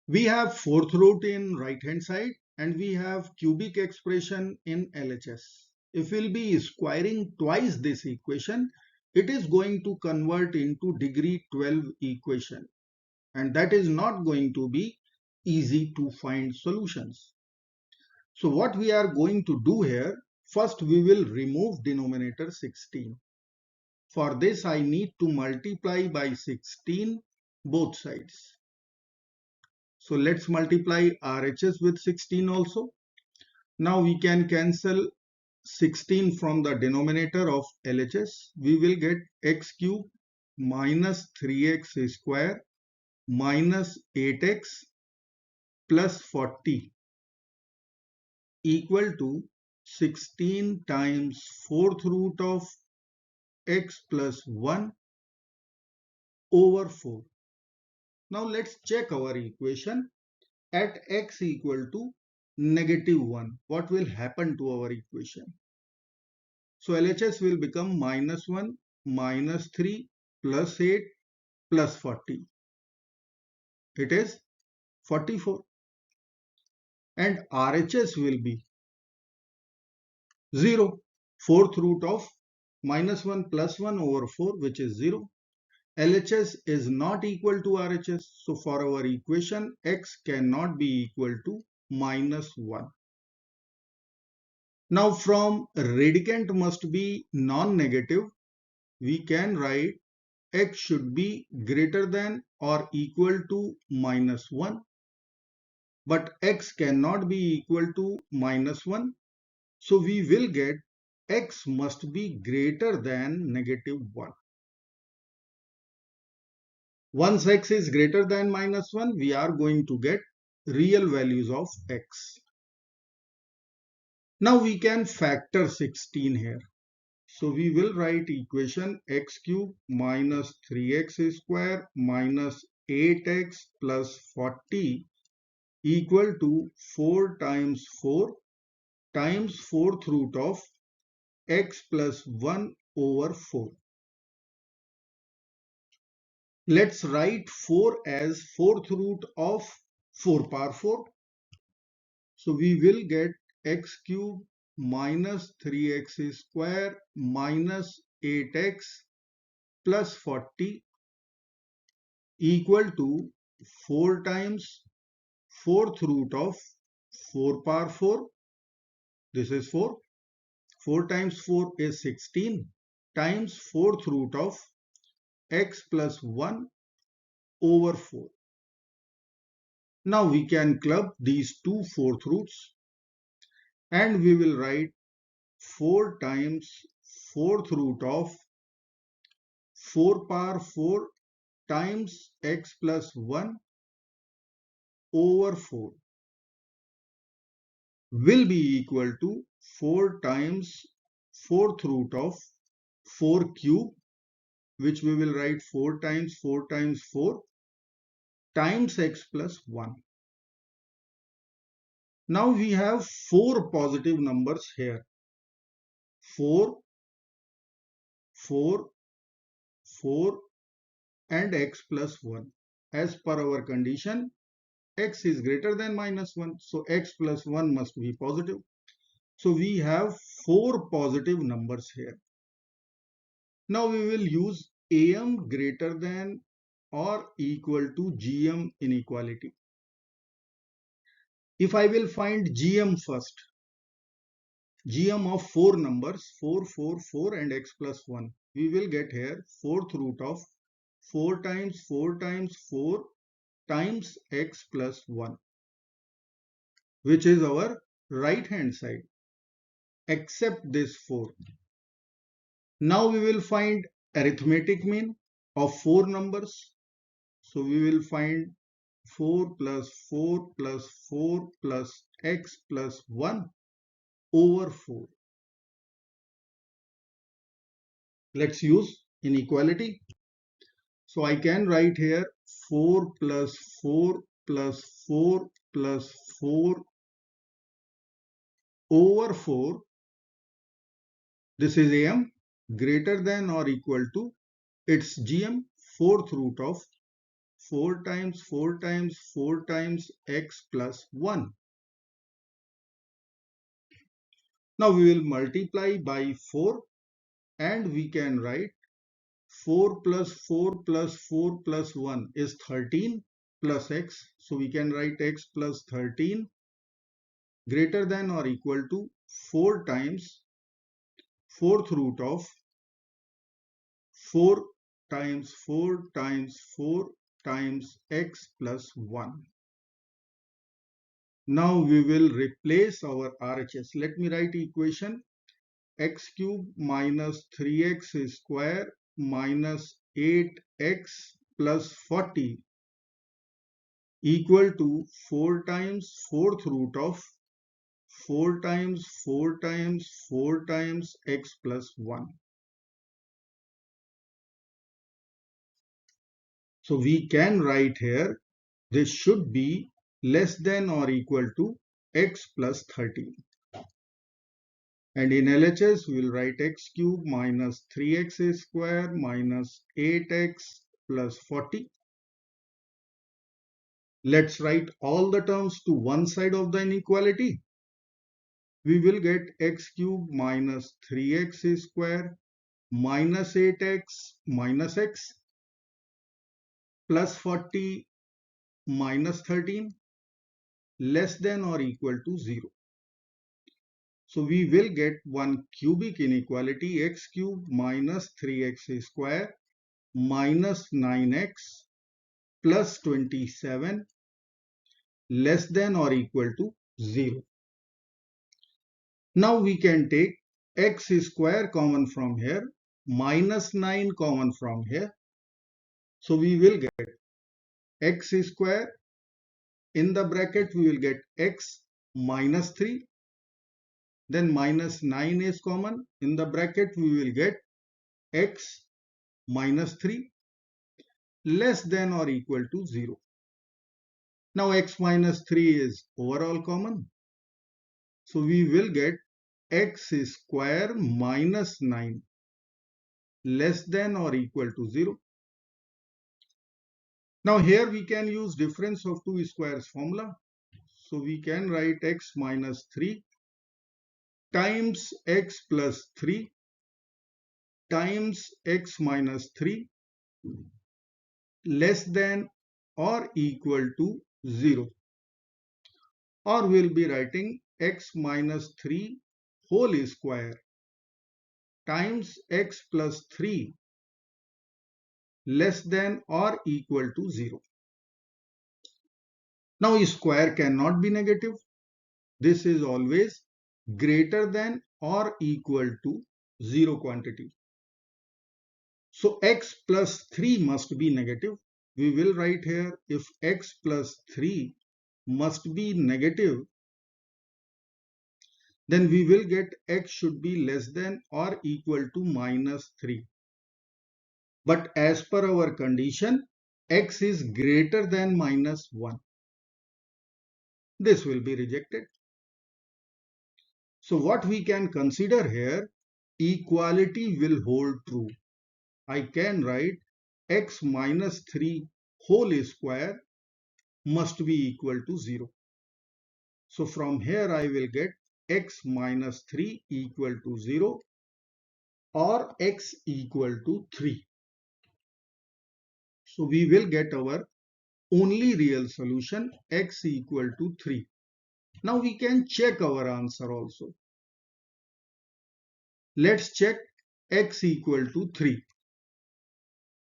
We have fourth root in right hand side and we have cubic expression in LHS. If we'll be squaring twice this equation, it is going to convert into degree 12 equation, and that is not going to be easy to find solutions. So what we are going to do here, first we will remove denominator 16. For this I need to multiply by 16 both sides. So let's multiply RHS with 16 also. Now we can cancel 16 from the denominator of LHS. We will get x cube minus 3x square minus 8x plus 40 equal to 16 times fourth root of x plus 1 over 4. Now let's check our equation. At x equal to -1, what will happen to our equation? So LHS will become -1 minus 3 plus 8 plus 40. It is 44. And RHS will be 0. Fourth root of -1 plus 1 over 4, which is 0. LHS is not equal to RHS. So for our equation, x cannot be equal to -1. Now from radicand must be non-negative, we can write x should be greater than or equal to -1. But x cannot be equal to -1. So we will get x must be greater than -1. Once x is greater than -1, we are going to get real values of x. Now we can factor 16 here. So we will write equation x cube minus 3x square minus 8x plus 40 equal to 4 times 4 times fourth root of x plus 1 over 4. Let's write 4 as fourth root of 4 power 4. So we will get x cube minus 3x square minus 8x plus 40 equal to 4 times fourth root of 4 power 4. This is 4. 4 times 4 is 16 times fourth root of x plus 1 over 4. Now we can club these two fourth roots and we will write 4 times fourth root of 4 power 4 times x plus 1 over 4 will be equal to 4 times fourth root of 4 cube, which we will write 4 times 4 times 4 times x plus 1. Now we have 4 positive numbers here. 4, 4, 4 and x plus 1. As per our condition, x is greater than -1. So x plus 1 must be positive. So we have 4 positive numbers here. Now we will use AM greater than or equal to GM inequality. If I will find GM first, GM of 4 numbers 4, 4, 4 and x plus 1, we will get here fourth root of 4 times 4 times 4 times x plus 1, which is our right hand side, except this 4. Now we will find arithmetic mean of 4 numbers. So we will find 4 plus 4 plus 4 plus x plus 1 over 4. Let's use inequality. So I can write here 4 plus 4 plus 4 plus 4 over 4. This is AM greater than or equal to its GM fourth root of 4 times 4 times 4 times x plus 1. Now we will multiply by 4 and we can write 4 plus 4 plus 4 plus 1 is 13 plus x. So we can write x plus 13 greater than or equal to 4 times fourth root of 4 times 4 times 4 times x plus 1. Now we will replace our RHS. Let me write equation x cube minus 3x square minus 8x plus 40 equal to 4 times fourth root of 4 times 4 times 4 times x plus 1. So we can write here this should be less than or equal to x plus 13. And in LHS we will write x cube minus 3x square minus 8x plus 40. Let's write all the terms to one side of the inequality. We will get x cube minus 3x square minus 8x minus x plus 40 minus 13 less than or equal to 0. So we will get one cubic inequality x cube minus 3x square minus 9x plus 27 less than or equal to 0. Now we can take x square common from here, minus 9 common from here. So we will get x square, in the bracket we will get x minus 3. Then minus 9 is common. In the bracket we will get x minus 3 less than or equal to 0. Now x minus 3 is overall common. So we will get x square minus 9 less than or equal to 0. Now here we can use difference of two squares formula. So we can write x minus 3 times x plus 3 times x minus 3 less than or equal to 0. Or we'll be writing x minus 3 whole square times x plus 3 less than or equal to 0. Now square cannot be negative. This is always greater than or equal to 0 quantity. So x plus 3 must be negative. We will write here if x plus 3 must be negative, then we will get x should be less than or equal to minus 3. But as per our condition, x is greater than minus 1. This will be rejected. So what we can consider here, equality will hold true. I can write x minus 3 whole square must be equal to 0. So from here I will get x minus 3 equal to 0 or x equal to 3. So we will get our only real solution x equal to 3. Now we can check our answer also. Let's check x equal to 3.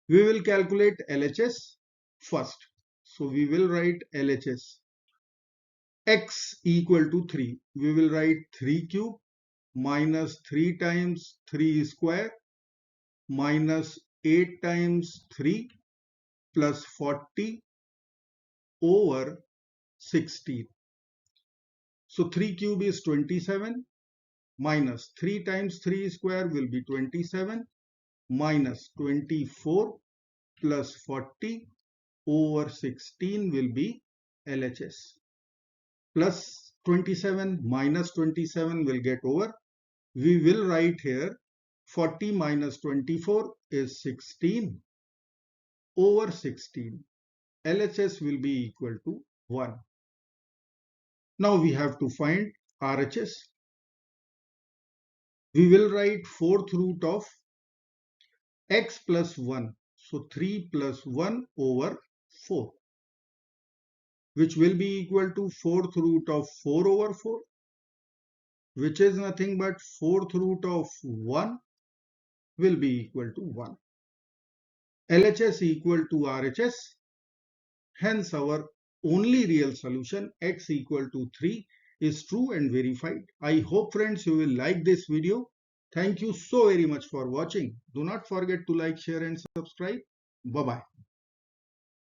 We will calculate LHS first. So we will write LHS. X equal to 3. We will write 3 cube minus 3 times 3 square minus 8 times 3 plus 40 over 16. So 3 cube is 27 minus 3 times 3 square will be 27 minus 24 plus 40 over 16 will be LHS. Plus 27 minus 27 will get over. We will write here 40 minus 24 is 16 over 16. LHS will be equal to 1. Now we have to find RHS. We will write fourth root of x plus 1. So 3 plus 1 over 4, which will be equal to fourth root of 4 over 4, which is nothing but fourth root of 1 will be equal to 1. LHS equal to RHS. Hence our only real solution x equal to 3 is true and verified. I hope friends you will like this video. Thank you so very much for watching. Do not forget to like, share and subscribe. Bye bye.